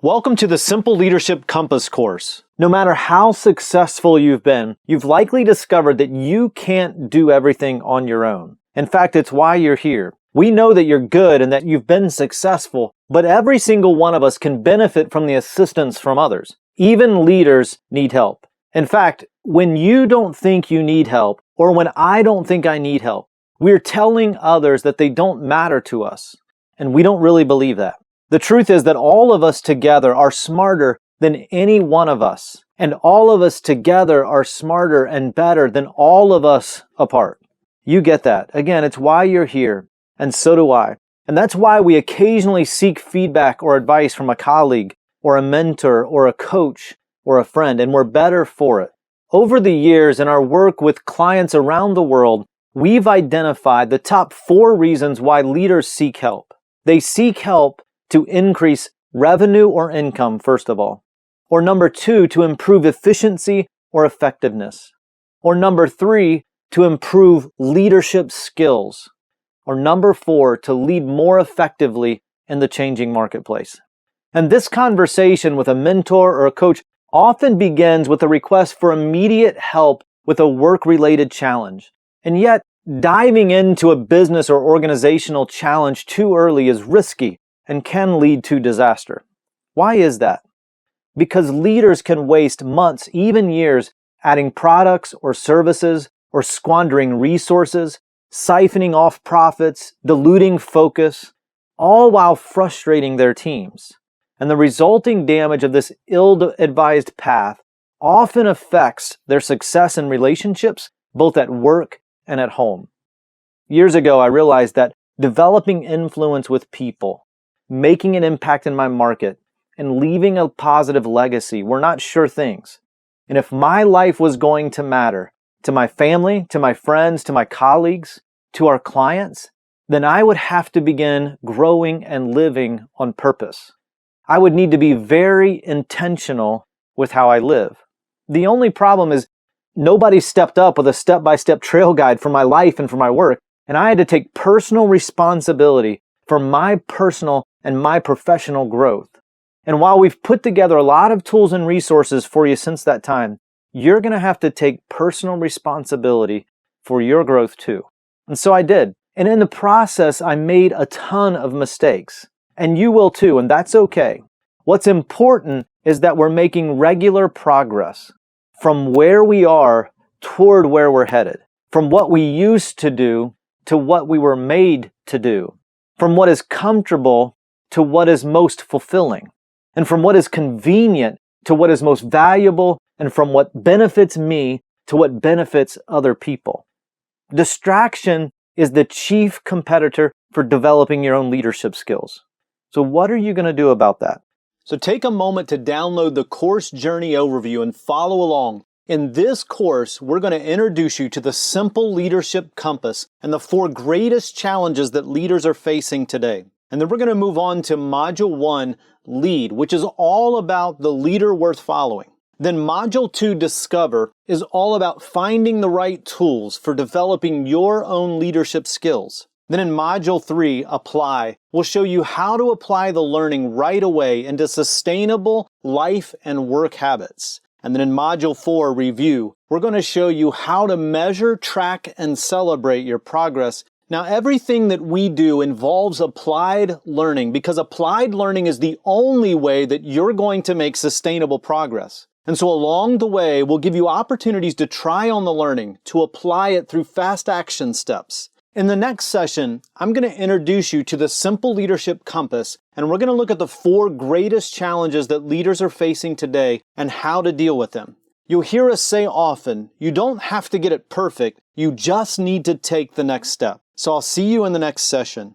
Welcome to the Simple Leadership Compass course. No matter how successful you've been, you've likely discovered that you can't do everything on your own. In fact, it's why you're here. We know that you're good and that you've been successful, but every single one of us can benefit from the assistance from others. Even leaders need help. In fact, when you don't think you need help, or when I don't think I need help, we're telling others that they don't matter to us. And we don't really believe that. The truth is that all of us together are smarter than any one of us. And all of us together are smarter and better than all of us apart. You get that. Again, it's why you're here. And so do I. And that's why we occasionally seek feedback or advice from a colleague or a mentor or a coach or a friend, and we're better for it. Over the years in our work with clients around the world, we've identified the top 4 reasons why leaders seek help. They seek help to increase revenue or income, first of all. Or number 2, to improve efficiency or effectiveness. Or number 3, to improve leadership skills. Or number 4, to lead more effectively in the changing marketplace. And this conversation with a mentor or a coach often begins with a request for immediate help with a work-related challenge. And yet, diving into a business or organizational challenge too early is risky and can lead to disaster. Why is that? Because leaders can waste months, even years, adding products or services or squandering resources, siphoning off profits, diluting focus, all while frustrating their teams. And the resulting damage of this ill-advised path often affects their success in relationships, both at work and at home. Years ago, I realized that developing influence with people, making an impact in my market, and leaving a positive legacy were not sure things. And if my life was going to matter to my family, to my friends, to my colleagues, to our clients, then I would have to begin growing and living on purpose. I would need to be very intentional with how I live. The only problem is nobody stepped up with a step-by-step trail guide for my life and for my work, and I had to take personal responsibility for my personal and my professional growth. And while we've put together a lot of tools and resources for you since that time, you're going to have to take personal responsibility for your growth too. And so I did. And in the process, I made a ton of mistakes. And you will too, and that's okay. What's important is that we're making regular progress from where we are toward where we're headed, from what we used to do to what we were made to do, from what is comfortable to what is most fulfilling, and from what is convenient to what is most valuable, and from what benefits me to what benefits other people. Distraction is the chief competitor for developing your own leadership skills. So what are you going to do about that? So take a moment to download the course journey overview and follow along. In this course, we're going to introduce you to the simple leadership compass and the 4 greatest challenges that leaders are facing today. And then we're going to move on to Module 1, Lead, which is all about the leader worth following. Then Module 2, Discover, is all about finding the right tools for developing your own leadership skills. Then in Module 3, Apply, we'll show you how to apply the learning right away into sustainable life and work habits. And then in Module 4, Review, we're going to show you how to measure, track, and celebrate your progress. Now, everything that we do involves applied learning because applied learning is the only way that you're going to make sustainable progress. And so along the way, we'll give you opportunities to try on the learning, to apply it through fast action steps. In the next session, I'm going to introduce you to the Simple Leadership Compass, and we're going to look at the 4 greatest challenges that leaders are facing today and how to deal with them. You'll hear us say often, you don't have to get it perfect, you just need to take the next step. So I'll see you in the next session.